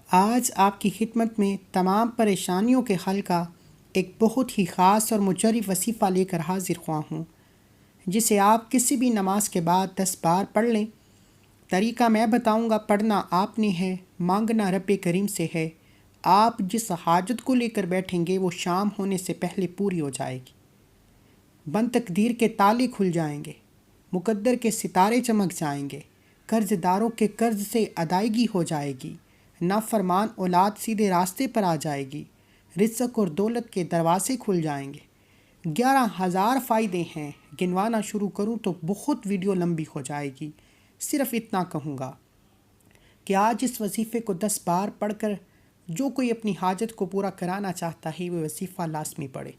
آج آپ کی خدمت میں تمام پریشانیوں کے حل کا ایک بہت ہی خاص اور مجرب وظیفہ لے کر حاضر ہوا ہوں، جسے آپ کسی بھی نماز کے بعد 10 بار پڑھ لیں۔ طریقہ میں بتاؤں گا، پڑھنا آپ نے ہے، مانگنا رب کریم سے ہے۔ آپ جس حاجت کو لے کر بیٹھیں گے وہ شام ہونے سے پہلے پوری ہو جائے گی۔ بند تقدیر کے تالے کھل جائیں گے، مقدر کے ستارے چمک جائیں گے، قرض داروں کے قرض سے ادائیگی ہو جائے گی، نافرمان اولاد سیدھے راستے پر آ جائے گی، رزق اور دولت کے دروازے کھل جائیں گے۔ 11,000 فائدے ہیں، گنوانا شروع کروں تو بہت ویڈیو لمبی ہو جائے گی۔ صرف اتنا کہوں گا کہ آج اس وظیفے کو 10 بار پڑھ کر جو کوئی اپنی حاجت کو پورا کرانا چاہتا ہے وہ وظیفہ لازمی پڑھے۔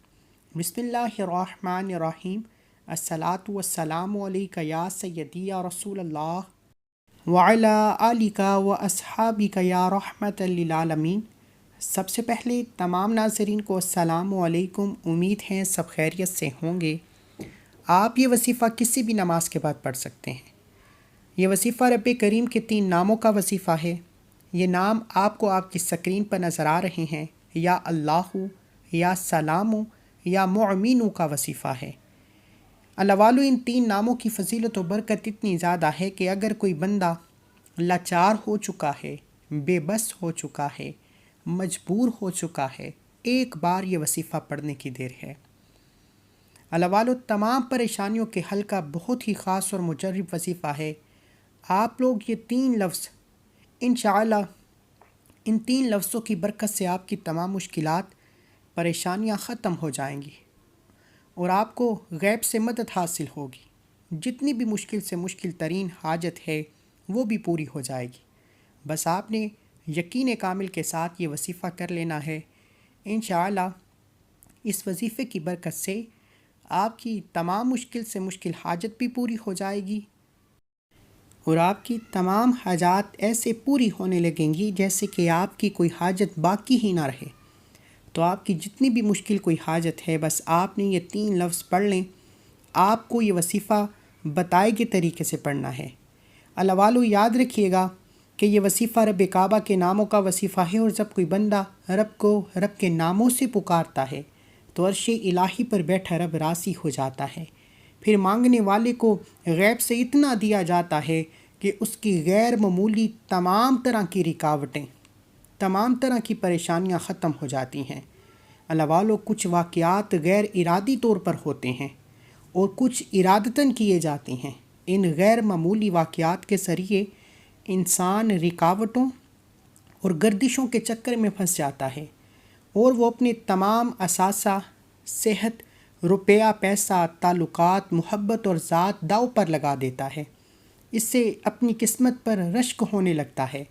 بسم اللہ الرحمن الرحیم۔ الصلاۃ والسلام علیک یا سیدی یا رسول اللہ وعلی آلک و اصحابک یا رحمت للعالمین۔ سب سے پہلے تمام ناظرین کو السلام علیکم، امید ہے سب خیریت سے ہوں گے۔ آپ یہ وظیفہ کسی بھی نماز کے بعد پڑھ سکتے ہیں۔ یہ وظیفہ رب کریم کے 3 ناموں کا وظیفہ ہے۔ یہ نام آپ کو آپ کی سکرین پر نظر آ رہے ہیں، یا اللہ، یا سلام، یا معمین کا وظیفہ ہے۔ اللہ والو، ان 3 ناموں کی فضیلت و برکت اتنی زیادہ ہے کہ اگر کوئی بندہ لاچار ہو چکا ہے، بے بس ہو چکا ہے، مجبور ہو چکا ہے، ایک بار یہ وظیفہ پڑھنے کی دیر ہے۔ اللہ والو، تمام پریشانیوں کے حل کا بہت ہی خاص اور مجرب وظیفہ ہے۔ آپ لوگ یہ 3 لفظ انشاءاللہ، ان 3 لفظوں کی برکت سے آپ کی تمام مشکلات، پریشانیاں ختم ہو جائیں گی اور آپ کو غیب سے مدد حاصل ہوگی۔ جتنی بھی مشکل سے مشکل ترین حاجت ہے وہ بھی پوری ہو جائے گی۔ بس آپ نے یقین کامل کے ساتھ یہ وظیفہ کر لینا ہے۔ انشاءاللہ اس وظیفے کی برکت سے آپ کی تمام مشکل سے مشکل حاجت بھی پوری ہو جائے گی اور آپ کی تمام حاجات ایسے پوری ہونے لگیں گی جیسے کہ آپ کی کوئی حاجت باقی ہی نہ رہے۔ تو آپ کی جتنی بھی مشکل کوئی حاجت ہے، بس آپ نے یہ 3 لفظ پڑھ لیں۔ آپ کو یہ وظیفہ بتائے گئے طریقے سے پڑھنا ہے۔ اللہ والو، یاد رکھیے گا کہ یہ وظیفہ رب کعبہ کے ناموں کا وظیفہ ہے، اور جب کوئی بندہ رب کو رب کے ناموں سے پکارتا ہے تو عرش الہی پر بیٹھا رب راضی ہو جاتا ہے۔ پھر مانگنے والے کو غیب سے اتنا دیا جاتا ہے کہ اس کی غیر معمولی تمام طرح کی رکاوٹیں، تمام طرح کی پریشانیاں ختم ہو جاتی ہیں۔ اللہ والو، کچھ واقعات غیر ارادی طور پر ہوتے ہیں اور کچھ ارادتاً کیے جاتے ہیں۔ ان غیر معمولی واقعات کے ذریعے انسان رکاوٹوں اور گردشوں کے چکر میں پھنس جاتا ہے اور وہ اپنے تمام اثاثہ، صحت، روپیہ پیسہ، تعلقات، محبت اور ذات داؤ پر لگا دیتا ہے۔ اس سے اپنی قسمت پر رشک ہونے لگتا ہے،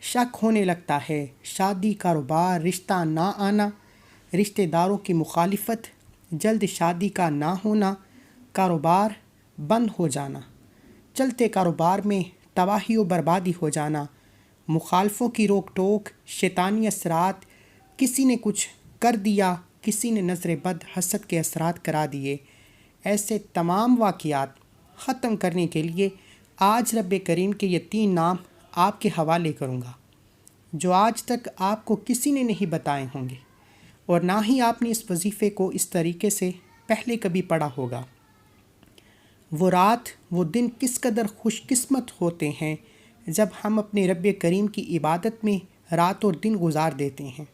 شک ہونے لگتا ہے، شادی، کاروبار، رشتہ نہ آنا، رشتہ داروں کی مخالفت، جلد شادی کا نہ ہونا، کاروبار بند ہو جانا، چلتے کاروبار میں تباہی و بربادی ہو جانا، مخالفوں کی روک ٹوک، شیطانی اثرات، کسی نے کچھ کر دیا، کسی نے نظر بد حسد کے اثرات کرا دیے۔ ایسے تمام واقعات ختم کرنے کے لیے آج رب کریم کے یہ 3 نام آپ کے حوالے کروں گا، جو آج تک آپ کو کسی نے نہیں بتائے ہوں گے اور نہ ہی آپ نے اس وظیفے کو اس طریقے سے پہلے کبھی پڑھا ہوگا۔ وہ رات، وہ دن کس قدر خوش قسمت ہوتے ہیں جب ہم اپنے رب کریم کی عبادت میں رات اور دن گزار دیتے ہیں۔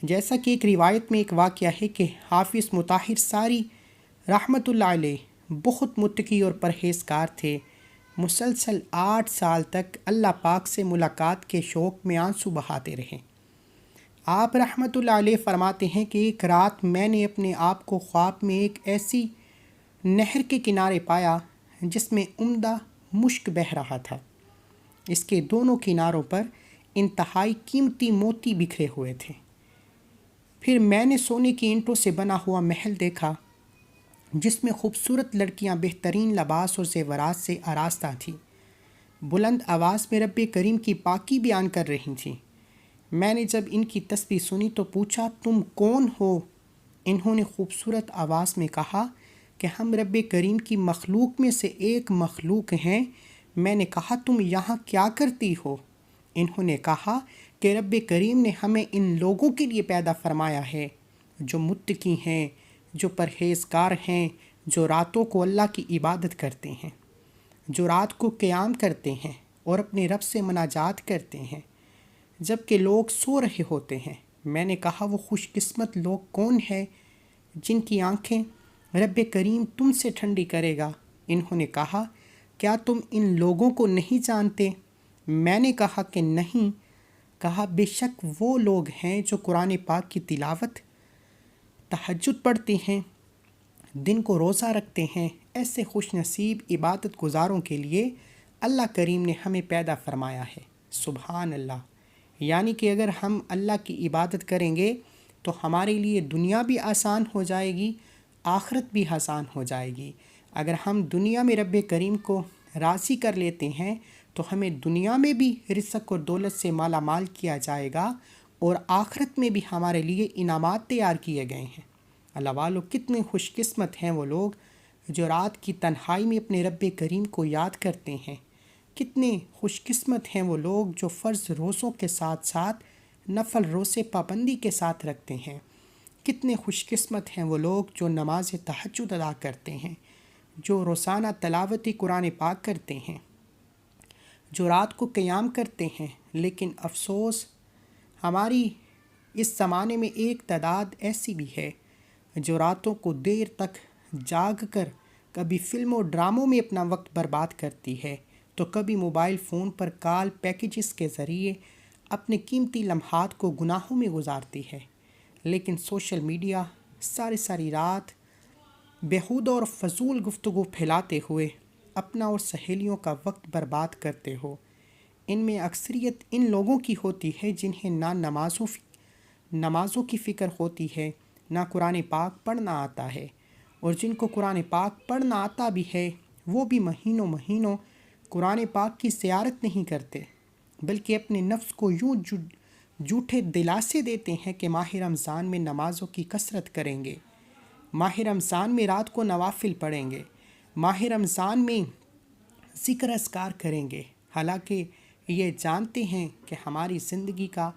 جیسا کہ ایک روایت میں ایک واقعہ ہے کہ حافظ مطہر ساری رحمۃ اللہ علیہ بہت متقی اور پرہیزگار تھے۔ مسلسل 8 سال تک اللہ پاک سے ملاقات کے شوق میں آنسو بہاتے رہے۔ آپ رحمۃ اللہ علیہ فرماتے ہیں کہ ایک رات میں نے اپنے آپ کو خواب میں ایک ایسی نہر کے کنارے پایا جس میں عمدہ مشک بہہ رہا تھا۔ اس کے دونوں کناروں پر انتہائی قیمتی موتی بکھرے ہوئے تھے۔ پھر میں نے سونے کی اینٹوں سے بنا ہوا محل دیکھا جس میں خوبصورت لڑکیاں بہترین لباس اور زیورات سے آراستہ تھیں، بلند آواز میں رب کریم کی پاکی بیان کر رہی تھیں۔ میں نے جب ان کی تسبیح سنی تو پوچھا، تم کون ہو؟ انہوں نے خوبصورت آواز میں کہا کہ ہم رب کریم کی مخلوق میں سے ایک مخلوق ہیں۔ میں نے کہا، تم یہاں کیا کرتی ہو؟ انہوں نے کہا کہ رب کریم نے ہمیں ان لوگوں کے لیے پیدا فرمایا ہے جو متقی ہیں، جو پرہیزگار ہیں، جو راتوں کو اللہ کی عبادت کرتے ہیں، جو رات کو قیام کرتے ہیں اور اپنے رب سے مناجات کرتے ہیں جب کہ لوگ سو رہے ہوتے ہیں۔ میں نے کہا وہ خوش قسمت لوگ کون ہیں جن کی آنکھیں رب کریم تم سے ٹھنڈی کرے گا۔ انہوں نے کہا کیا تم ان لوگوں کو نہیں جانتے؟ میں نے کہا کہ نہیں۔ کہا بے شک وہ لوگ ہیں جو قرآن پاک کی تلاوت، تہجد پڑھتے ہیں، دن کو روزہ رکھتے ہیں۔ ایسے خوش نصیب عبادت گزاروں کے لیے اللہ کریم نے ہمیں پیدا فرمایا ہے۔ سبحان اللہ۔ یعنی کہ اگر ہم اللہ کی عبادت کریں گے تو ہمارے لیے دنیا بھی آسان ہو جائے گی، آخرت بھی آسان ہو جائے گی۔ اگر ہم دنیا میں رب کریم کو راضی کر لیتے ہیں تو ہمیں دنیا میں بھی رزق اور دولت سے مالا مال کیا جائے گا اور آخرت میں بھی ہمارے لیے انعامات تیار کیے گئے ہیں۔ اللہ والو، کتنے خوش قسمت ہیں وہ لوگ جو رات کی تنہائی میں اپنے رب کریم کو یاد کرتے ہیں۔ کتنے خوش قسمت ہیں وہ لوگ جو فرض روزوں کے ساتھ ساتھ نفل روزے پابندی کے ساتھ رکھتے ہیں۔ کتنے خوش قسمت ہیں وہ لوگ جو نماز تہجد ادا کرتے ہیں، جو روزانہ تلاوت قرآن پاک کرتے ہیں، جو رات کو قیام کرتے ہیں۔ لیکن افسوس، ہماری اس زمانے میں ایک تعداد ایسی بھی ہے جو راتوں کو دیر تک جاگ کر کبھی فلموں ڈراموں میں اپنا وقت برباد کرتی ہے تو کبھی موبائل فون پر کال پیکیجز کے ذریعے اپنے قیمتی لمحات کو گناہوں میں گزارتی ہے۔ لیکن سوشل میڈیا ساری رات بیہودہ اور فضول گفتگو پھیلاتے ہوئے اپنا اور سہیلیوں کا وقت برباد کرتے ہو۔ ان میں اکثریت ان لوگوں کی ہوتی ہے جنہیں نہ نمازوں کی فکر ہوتی ہے، نہ قرآن پاک پڑھنا آتا ہے، اور جن کو قرآن پاک پڑھنا آتا بھی ہے وہ بھی مہینوں قرآن پاک کی زیارت نہیں کرتے، بلکہ اپنے نفس کو یوں جھوٹے دلاسے دیتے ہیں کہ ماہ رمضان میں نمازوں کی کثرت کریں گے، ماہ رمضان میں رات کو نوافل پڑھیں گے، ماہ رمضان میں ذکر اذکار کریں گے، حالانکہ یہ جانتے ہیں کہ ہماری زندگی کا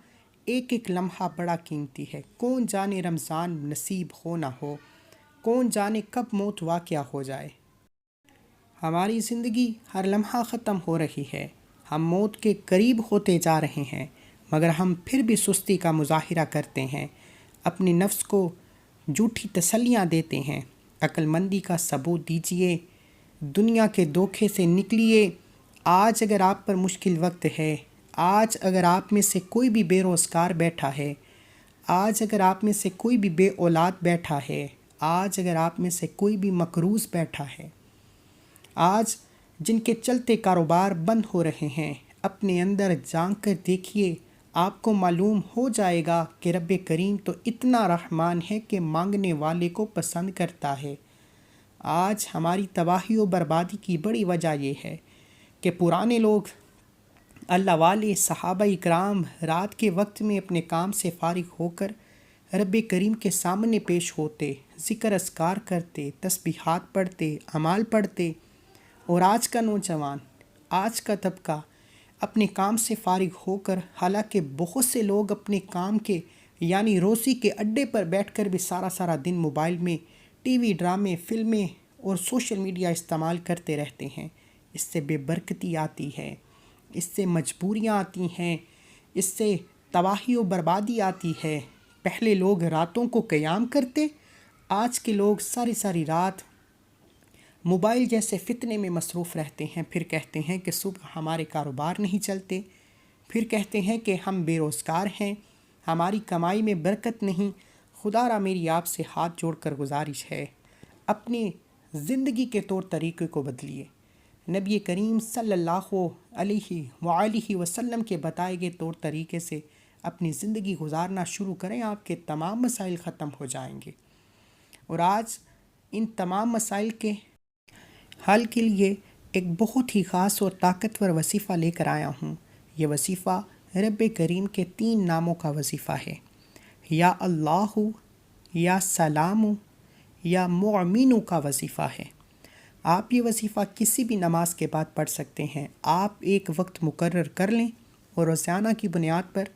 ایک ایک لمحہ بڑا قیمتی ہے۔ کون جانے رمضان نصیب ہو نہ ہو، کون جانے کب موت واقعہ ہو جائے۔ ہماری زندگی ہر لمحہ ختم ہو رہی ہے، ہم موت کے قریب ہوتے جا رہے ہیں، مگر ہم پھر بھی سستی کا مظاہرہ کرتے ہیں، اپنے نفس کو جھوٹی تسلیاں دیتے ہیں۔ عقل مندی کا ثبوت دیجیے، دنیا کے دھوکے سے نکلیے۔ آج اگر آپ پر مشکل وقت ہے، آج اگر آپ میں سے کوئی بھی بے روزگار بیٹھا ہے، آج اگر آپ میں سے کوئی بھی بے اولاد بیٹھا ہے، آج اگر آپ میں سے کوئی بھی مقروض بیٹھا ہے، آج جن کے چلتے کاروبار بند ہو رہے ہیں، اپنے اندر جھانک کر دیکھیے، آپ کو معلوم ہو جائے گا کہ رب کریم تو اتنا رحمان ہے کہ مانگنے والے کو پسند کرتا ہے۔ آج ہماری تباہی و بربادی کی بڑی وجہ یہ ہے کہ پرانے لوگ، اللہ والے، صحابہ اکرام رات کے وقت میں اپنے کام سے فارغ ہو کر رب کریم کے سامنے پیش ہوتے، ذکر اذکار کرتے، تسبیحات پڑھتے، اعمال پڑھتے، اور آج کا نوجوان، آج کا طبقہ اپنے کام سے فارغ ہو کر، حالانکہ بہت سے لوگ اپنے کام کے یعنی روزی کے اڈے پر بیٹھ کر بھی سارا دن موبائل میں ٹی وی، ڈرامے، فلمیں اور سوشل میڈیا استعمال کرتے رہتے ہیں۔ اس سے بے برکتی آتی ہے، اس سے مجبوریاں آتی ہیں، اس سے تباہی و بربادی آتی ہے۔ پہلے لوگ راتوں کو قیام کرتے، آج کے لوگ ساری رات موبائل جیسے فتنے میں مصروف رہتے ہیں، پھر کہتے ہیں کہ صبح ہمارے کاروبار نہیں چلتے، پھر کہتے ہیں کہ ہم بے روزگار ہیں، ہماری کمائی میں برکت نہیں۔ خدا را میری آپ سے ہاتھ جوڑ کر گزارش ہے، اپنی زندگی کے طور طریقے کو بدلیے، نبی کریم صلی اللہ علیہ وآلہ وسلم کے بتائے گئے طور طریقے سے اپنی زندگی گزارنا شروع کریں، آپ کے تمام مسائل ختم ہو جائیں گے۔ اور آج ان تمام مسائل کے حل کے لیے ایک بہت ہی خاص اور طاقتور وظیفہ لے کر آیا ہوں۔ یہ وظیفہ رب کریم کے 3 ناموں کا وظیفہ ہے، یا اللہ، یا سلام، یا مؤمن کا وظیفہ ہے۔ آپ یہ وظیفہ کسی بھی نماز کے بعد پڑھ سکتے ہیں۔ آپ ایک وقت مقرر کر لیں اور روزانہ کی بنیاد پر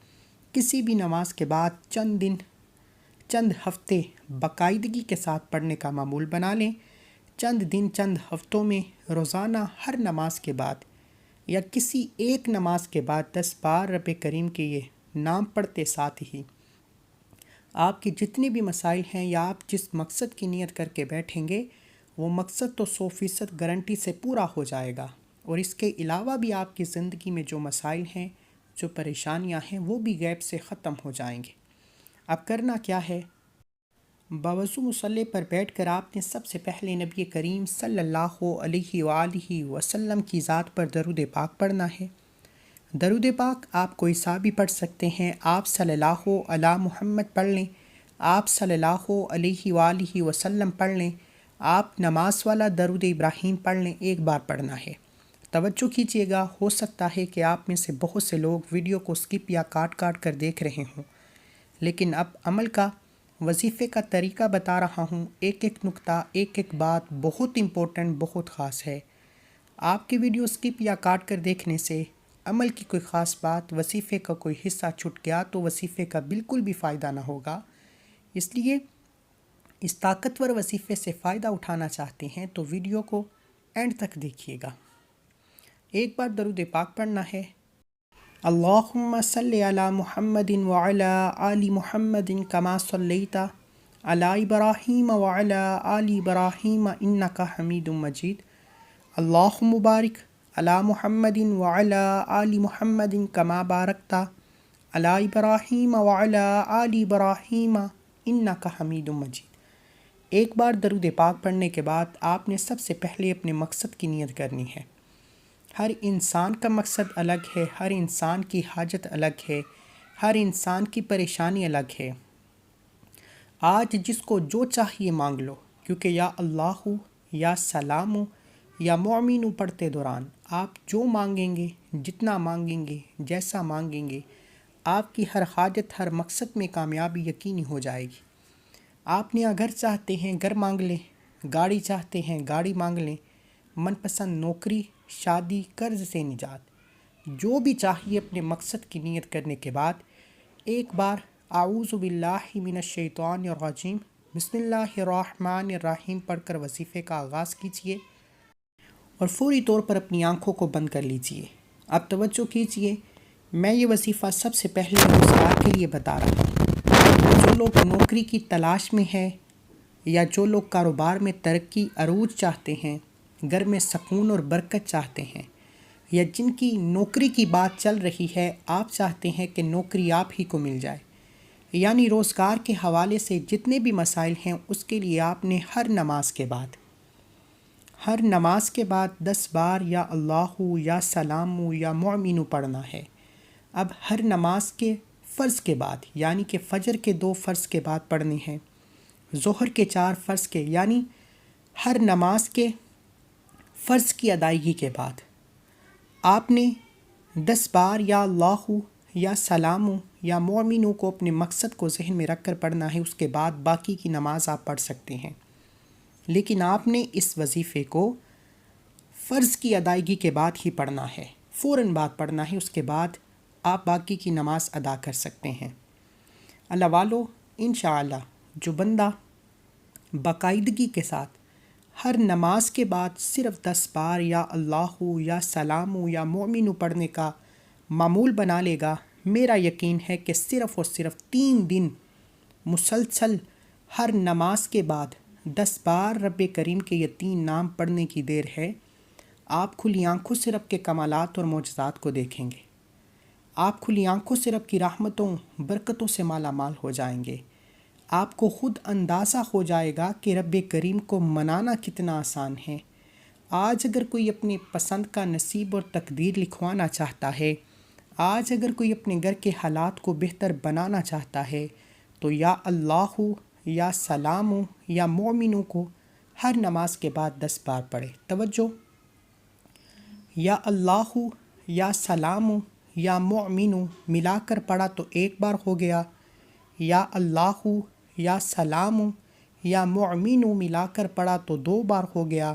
کسی بھی نماز کے بعد چند ہفتے باقاعدگی کے ساتھ پڑھنے کا معمول بنا لیں۔ چند ہفتوں میں روزانہ ہر نماز کے بعد یا کسی ایک نماز کے بعد 10 بار رب کریم کے یہ نام پڑھتے ساتھ ہی آپ کے جتنے بھی مسائل ہیں یا آپ جس مقصد کی نیت کر کے بیٹھیں گے وہ مقصد تو 100% گارنٹی سے پورا ہو جائے گا، اور اس کے علاوہ بھی آپ کی زندگی میں جو مسائل ہیں، جو پریشانیاں ہیں، وہ بھی غیب سے ختم ہو جائیں گے۔ اب کرنا کیا ہے؟ باوضو مصلی پر بیٹھ کر آپ نے سب سے پہلے نبی کریم صلی اللہ علیہ وآلہ وسلم کی ذات پر درود پاک پڑھنا ہے۔ درود پاک آپ کوئی سا بھی پڑھ سکتے ہیں۔ آپ صلی اللہ علی محمد پڑھ لیں، آپ صلی اللہ علیہ وآلہ وسلم پڑھ لیں، آپ نماز والا درود ابراہیم پڑھ لیں، ایک بار پڑھنا ہے۔ توجہ کیجیے گا، ہو سکتا ہے کہ آپ میں سے بہت سے لوگ ویڈیو کو سکپ یا کاٹ کر دیکھ رہے ہوں، لیکن اب عمل کا وظیفے کا طریقہ بتا رہا ہوں۔ ایک نقطہ، ایک بات بہت امپورٹنٹ، بہت خاص ہے۔ آپ کی ویڈیو سکپ یا کاٹ کر دیکھنے سے عمل کی کوئی خاص بات، وظیفے کا کوئی حصہ چھوٹ گیا تو وظیفے کا بالکل بھی فائدہ نہ ہوگا۔ اس لیے اس طاقتور وظیفے سے فائدہ اٹھانا چاہتے ہیں تو ویڈیو کو اینڈ تک دیکھیے گا۔ ایک بار درود پاک پڑھنا ہے۔ اللہم صلی علی محمد وعلی آل محمد کما صلیت علی ابراہیم وعلی آل ابراہیم انک حمید مجید۔ اللہم بارک علی محمد وعلی آل محمد کما بارکت علی ابراہیم وعلی آل ابراہیم انک حمید مجید۔ ایک بار درود پاک پڑھنے کے بعد آپ نے سب سے پہلے اپنے مقصد کی نیت کرنی ہے۔ ہر انسان کا مقصد الگ ہے، ہر انسان کی حاجت الگ ہے، ہر انسان کی پریشانی الگ ہے۔ آج جس کو جو چاہیے مانگ لو، کیونکہ یا اللہ یا سلام یا مؤمن پڑھتے دوران آپ جو مانگیں گے، جتنا مانگیں گے، جیسا مانگیں گے، آپ کی ہر حاجت، ہر مقصد میں کامیابی یقینی ہو جائے گی۔ آپ نے گھر چاہتے ہیں گھر مانگ لیں، گاڑی چاہتے ہیں گاڑی مانگ لیں، من پسند نوکری، شادی، قرض سے نجات، جو بھی چاہیے اپنے مقصد کی نیت کرنے کے بعد ایک بار اعوذ باللہ من الشیطان الرجیم بسم اللہ الرحمن الرحیم پڑھ کر وظیفے کا آغاز کیجیے اور فوری طور پر اپنی آنکھوں کو بند کر لیجیے۔ اب توجہ کیجیے، میں یہ وظیفہ سب سے پہلے روزگار کے لیے بتا رہا ہوں۔ جو لوگ نوکری کی تلاش میں ہے یا جو لوگ کاروبار میں ترقی عروج چاہتے ہیں، گھر میں سکون اور برکت چاہتے ہیں، یا جن کی نوکری کی بات چل رہی ہے، آپ چاہتے ہیں کہ نوکری آپ ہی کو مل جائے، یعنی روزگار کے حوالے سے جتنے بھی مسائل ہیں، اس کے لیے آپ نے ہر نماز کے بعد 10 بار یا اللہ یا سلام یا مؤمن پڑھنا ہے۔ اب ہر نماز کے فرض کے بعد، یعنی کہ فجر کے 2 فرض کے بعد پڑھنے ہیں، ظہر کے 4 فرض کے، یعنی ہر نماز کے فرض کی ادائیگی کے بعد آپ نے 10 بار یا اللہ یا سلام یا مؤمن کو اپنے مقصد کو ذہن میں رکھ کر پڑھنا ہے۔ اس کے بعد باقی کی نماز آپ پڑھ سکتے ہیں، لیکن آپ نے اس وظیفے کو فرض کی ادائیگی کے بعد ہی پڑھنا ہے، فوراً بعد پڑھنا ہے، اس کے بعد آپ باقی کی نماز ادا کر سکتے ہیں۔ اللہ والو، انشاءاللہ جو بندہ باقاعدگی کے ساتھ ہر نماز کے بعد صرف 10 بار یا اللہ یا سلام یا مؤمن پڑھنے کا معمول بنا لے گا، میرا یقین ہے کہ صرف اور صرف 3 دن مسلسل ہر نماز کے بعد 10 بار رب کریم کے یہ 3 نام پڑھنے کی دیر ہے، آپ کھلی آنکھوں سے رب کے کمالات اور معجزات کو دیکھیں گے۔ آپ کھلی آنکھوں سے رب کی رحمتوں، برکتوں سے مالا مال ہو جائیں گے۔ آپ کو خود اندازہ ہو جائے گا کہ رب کریم کو منانا کتنا آسان ہے۔ آج اگر کوئی اپنے پسند کا نصیب اور تقدیر لکھوانا چاہتا ہے، آج اگر کوئی اپنے گھر کے حالات کو بہتر بنانا چاہتا ہے تو یا اللہ یا سلام یا مؤمنوں کو ہر نماز کے بعد 10 بار پڑھے۔ توجہ، یا اللہ یا سلام یا مؤمنوں ملا کر پڑھا تو 1 بار ہو گیا، یا اللہ یا سلام یا مؤمنوں ملا کر پڑھا تو 2 بار ہو گیا،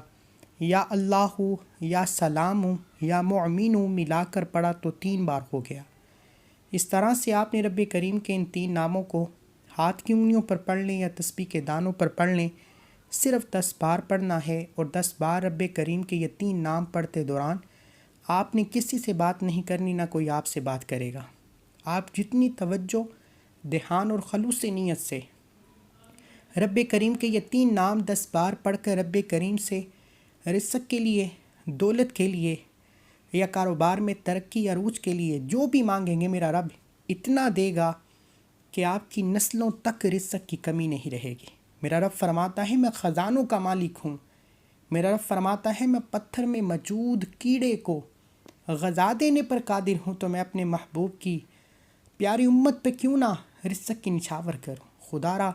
یا اللہ یا سلام یا مؤمنوں ملا کر پڑھا تو 3 بار ہو گیا۔ اس طرح سے آپ نے رب کریم کے ان 3 ناموں کو ہاتھ کی انگلیوں پر پڑھ لیں یا تسبیح کے دانوں پر پڑھ لیں، صرف 10 بار پڑھنا ہے، اور 10 بار رب کریم کے یہ 3 نام پڑھتے دوران آپ نے کسی سے بات نہیں کرنی، نہ کوئی آپ سے بات کرے گا۔ آپ جتنی توجہ، دھیان اور خلوص نیت سے رب کریم کے یہ 3 نام 10 بار پڑھ کر رب کریم سے رزق کے لیے، دولت کے لیے یا کاروبار میں ترقی عروج کے لیے جو بھی مانگیں گے، میرا رب اتنا دے گا کہ آپ کی نسلوں تک رزق کی کمی نہیں رہے گی۔ میرا رب فرماتا ہے میں خزانوں کا مالک ہوں۔ میرا رب فرماتا ہے میں پتھر میں موجود کیڑے کو غذا دینے پر قادر ہوں، تو میں اپنے محبوب کی پیاری امت پہ کیوں نہ رزق کی نچھاور کروں۔ خدا را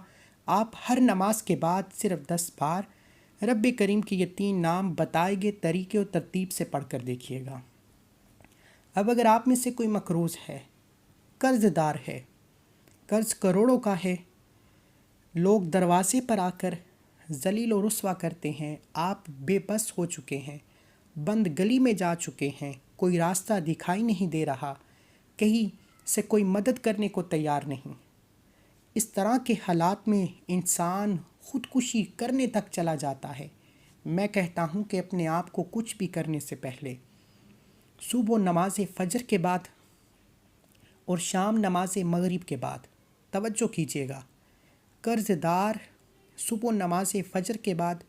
آپ ہر نماز کے بعد صرف 10 بار رب کریم کے یہ 3 نام بتائے گئے طریقے و ترتیب سے پڑھ کر دیکھیے گا۔ اب اگر آپ میں سے کوئی مقروض ہے، قرض دار ہے، قرض کروڑوں کا ہے، لوگ دروازے پر آ کر ذلیل و رسوا کرتے ہیں، آپ بے بس ہو چکے ہیں، بند گلی میں جا چکے ہیں، کوئی راستہ دکھائی نہیں دے رہا، کہیں سے کوئی مدد کرنے کو تیار نہیں، اس طرح کے حالات میں انسان خودکشی کرنے تک چلا جاتا ہے۔ میں کہتا ہوں کہ اپنے آپ کو کچھ بھی کرنے سے پہلے صبح نماز فجر کے بعد اور شام نماز مغرب کے بعد توجہ کیجیے گا، قرض دار صبح نماز فجر کے بعد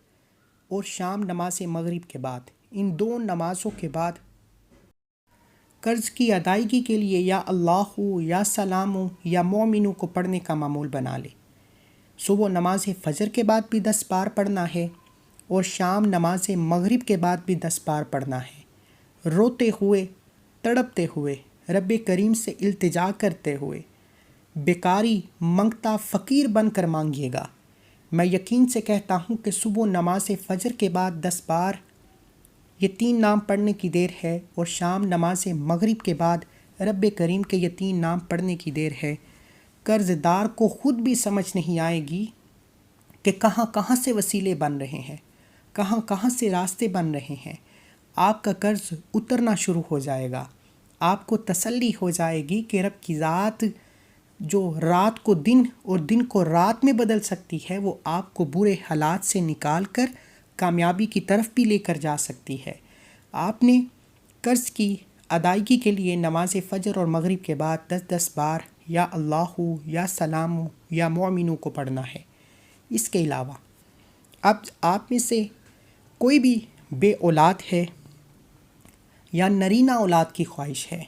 اور شام نماز مغرب کے بعد، ان 2 نمازوں کے بعد قرض کی ادائیگی کے لیے یا اللہ یا سلام یا مومنو کو پڑھنے کا معمول بنا لے۔ صبح نماز فجر کے بعد بھی 10 بار پڑھنا ہے اور شام نماز مغرب کے بعد بھی 10 بار پڑھنا ہے، روتے ہوئے، تڑپتے ہوئے، رب کریم سے التجا کرتے ہوئے، بیکاری منگتا فقیر بن کر مانگیے گا۔ میں یقین سے کہتا ہوں کہ صبح نماز فجر کے بعد 10 بار یہ 3 نام پڑھنے کی دیر ہے اور شام نماز مغرب کے بعد رب کریم کے یہ 3 نام پڑھنے کی دیر ہے۔ قرض دار کو خود بھی سمجھ نہیں آئے گی کہ کہاں کہاں سے وسیلے بن رہے ہیں، کہاں کہاں سے راستے بن رہے ہیں۔ آپ کا قرض اترنا شروع ہو جائے گا، آپ کو تسلی ہو جائے گی کہ رب کی ذات جو رات کو دن اور دن کو رات میں بدل سکتی ہے، وہ آپ کو برے حالات سے نکال کر کامیابی کی طرف بھی لے کر جا سکتی ہے۔ آپ نے قرض کی ادائیگی کے لیے نماز فجر اور مغرب کے بعد 10 بار یا اللہ یا سلام یا مومنو کو پڑھنا ہے۔ اس کے علاوہ اب آپ میں سے کوئی بھی بے اولاد ہے یا نرینہ اولاد کی خواہش ہے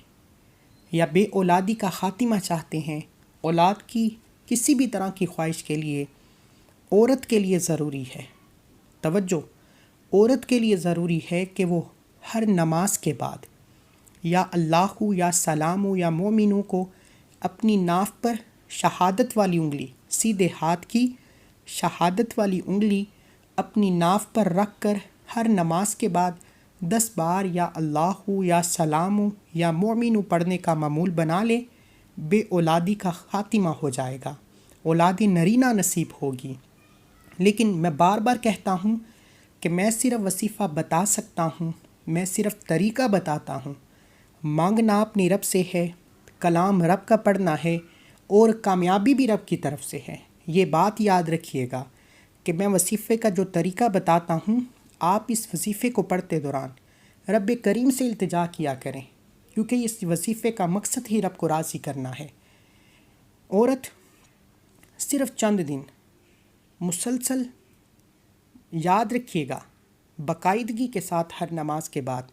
یا بے اولادی کا خاتمہ چاہتے ہیں، اولاد کی کسی بھی طرح کی خواہش کے لیے عورت کے لیے ضروری ہے، توجہ، عورت کے لیے ضروری ہے کہ وہ ہر نماز کے بعد یا اللہ یا سلام یا مومنو کو اپنی ناف پر شہادت والی انگلی، سیدھے ہاتھ کی شہادت والی انگلی اپنی ناف پر رکھ کر ہر نماز کے بعد 10 بار یا اللہ یا سلام یا مومنو پڑھنے کا معمول بنا لے۔ بے اولادی کا خاتمہ ہو جائے گا، اولاد نرینہ نصیب ہوگی۔ لیکن میں بار بار کہتا ہوں کہ میں صرف وظیفہ بتا سکتا ہوں، میں صرف طریقہ بتاتا ہوں، مانگنا اپنی رب سے ہے، کلام رب کا پڑھنا ہے اور کامیابی بھی رب کی طرف سے ہے۔ یہ بات یاد رکھیے گا کہ میں وظیفے کا جو طریقہ بتاتا ہوں، آپ اس وظیفے کو پڑھتے دوران رب کریم سے التجا کیا کریں، کیونکہ اس وظیفے کا مقصد ہی رب کو راضی کرنا ہے۔ عورت صرف چند دن مسلسل یاد رکھیے گا، باقاعدگی کے ساتھ ہر نماز کے بعد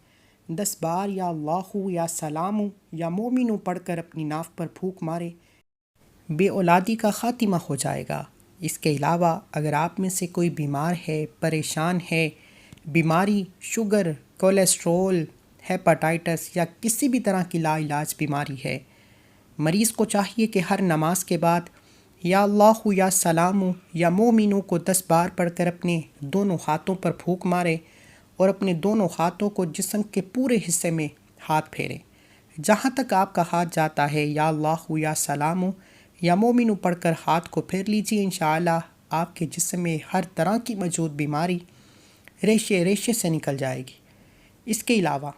10 بار یا اللہ یا سلام یا مومنو پڑھ کر اپنی ناف پر پھونک مارے، بے اولادی کا خاتمہ ہو جائے گا۔ اس کے علاوہ اگر آپ میں سے کوئی بیمار ہے، پریشان ہے، بیماری شوگر، کولیسٹرول، ہیپاٹائٹس یا کسی بھی طرح کی لا علاج بیماری ہے، مریض کو چاہیے کہ ہر نماز کے بعد یا اللہ یا سلام یا مومنو کو 10 بار پڑھ کر اپنے دونوں ہاتھوں پر پھونک مارے اور اپنے دونوں ہاتھوں کو جسم کے پورے حصے میں ہاتھ پھیرے، جہاں تک آپ کا ہاتھ جاتا ہے یا اللہ یا سلام یا مومنو پڑھ کر ہاتھ کو پھیر لیجیے۔ انشاءاللہ آپ کے جسم میں ہر طرح کی موجود بیماری ریشے ریشے سے نکل جائے گی۔ اس کے علاوہ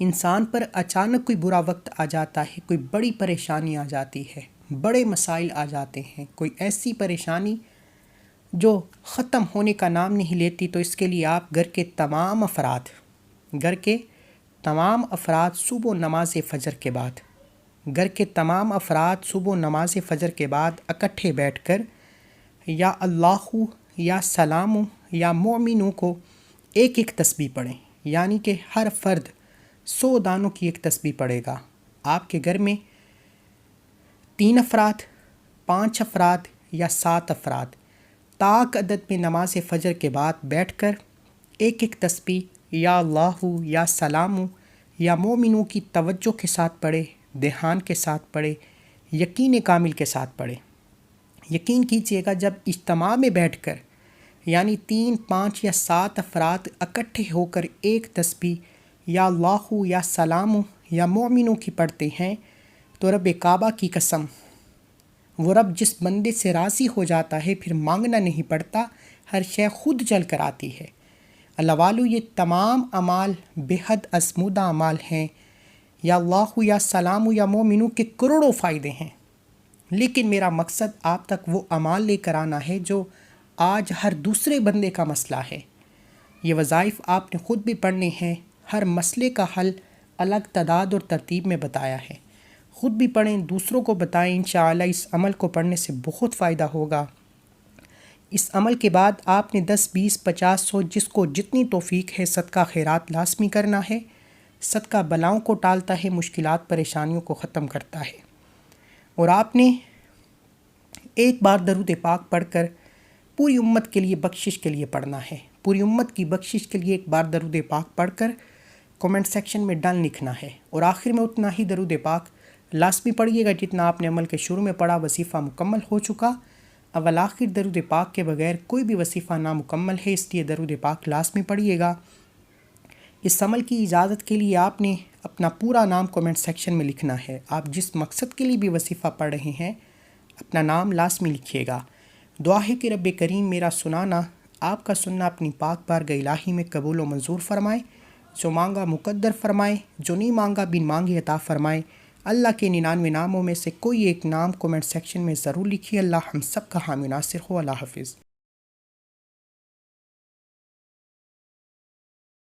انسان پر اچانک کوئی برا وقت آ جاتا ہے، کوئی بڑی پریشانی آ جاتی ہے، بڑے مسائل آ جاتے ہیں، کوئی ایسی پریشانی جو ختم ہونے کا نام نہیں لیتی، تو اس کے لیے آپ گھر کے تمام افراد صبح و نماز فجر کے بعد اکٹھے بیٹھ کر یا اللہ یا سلام یا مومنوں کو ایک ایک تسبیح پڑھیں، یعنی کہ ہر فرد 100 دانوں کی ایک تسبیح پڑھے گا۔ آپ کے گھر میں 3 افراد، 5 افراد یا 7 افراد طاق عدد میں نماز فجر کے بعد بیٹھ کر ایک ایک تسبیح یا اللہ یا سلام یا مومنوں کی توجہ کے ساتھ پڑھے، دھیان کے ساتھ پڑھے، یقین کامل کے ساتھ پڑھے۔ یقین کیجیے گا جب اجتماع میں بیٹھ کر یعنی 3، 5 یا 7 افراد اکٹھے ہو کر ایک تسبیح یا اللہ یا سلام یا مومنوں کی پڑھتے ہیں تو رب کعبہ کی قسم، وہ رب جس بندے سے راضی ہو جاتا ہے پھر مانگنا نہیں پڑتا، ہر شے خود چل کر آتی ہے۔ اللہ والو، یہ تمام اعمال بے حد ازمودہ اعمال ہیں، یا اللہ یا سلام یا مومنوں کے کروڑوں فائدے ہیں، لیکن میرا مقصد آپ تک وہ اعمال لے کر آنا ہے جو آج ہر دوسرے بندے کا مسئلہ ہے۔ یہ وظائف آپ نے خود بھی پڑھنے ہیں، ہر مسئلے کا حل الگ تعداد اور ترتیب میں بتایا ہے، خود بھی پڑھیں، دوسروں کو بتائیں، انشاءاللہ اس عمل کو پڑھنے سے بہت فائدہ ہوگا۔ اس عمل کے بعد آپ نے 10، 20، 50، 100 جس کو جتنی توفیق ہے صدقہ خیرات لازمی کرنا ہے۔ صدقہ بلاؤں کو ٹالتا ہے، مشکلات پریشانیوں کو ختم کرتا ہے۔ اور آپ نے ایک بار درود پاک پڑھ کر پوری امت کے لیے بخشش کے لیے پڑھنا ہے، پوری امت کی بخشش کے لیے ایک بار درود پاک پڑھ کر کومنٹ سیکشن میں ڈن لکھنا ہے، اور آخر میں اتنا ہی درود پاک لازمی پڑھیے گا جتنا آپ نے عمل کے شروع میں پڑھا۔ وظیفہ مکمل ہو چکا، اول آخر درود پاک کے بغیر کوئی بھی وظیفہ نامکمل ہے، اس لیے درود پاک لازمی پڑھیے گا۔ اس عمل کی اجازت کے لیے آپ نے اپنا پورا نام کومنٹ سیکشن میں لکھنا ہے۔ آپ جس مقصد کے لیے بھی وظیفہ پڑھ رہے ہیں اپنا نام لازمی لکھیے گا۔ دعا ہے کہ رب کریم میرا سنانا، آپ کا سننا اپنی پاک بارگاہ الہی میں قبول و منظور فرمائے، جو مانگا مقدر فرمائے، جو نہیں مانگا بن مانگے عطا فرمائے۔ اللہ کے 99 ناموں میں سے کوئی ایک نام کومنٹ سیکشن میں ضرور لکھیے۔ اللہ ہم سب کا حامی ناصر ہو۔ اللہ حافظ۔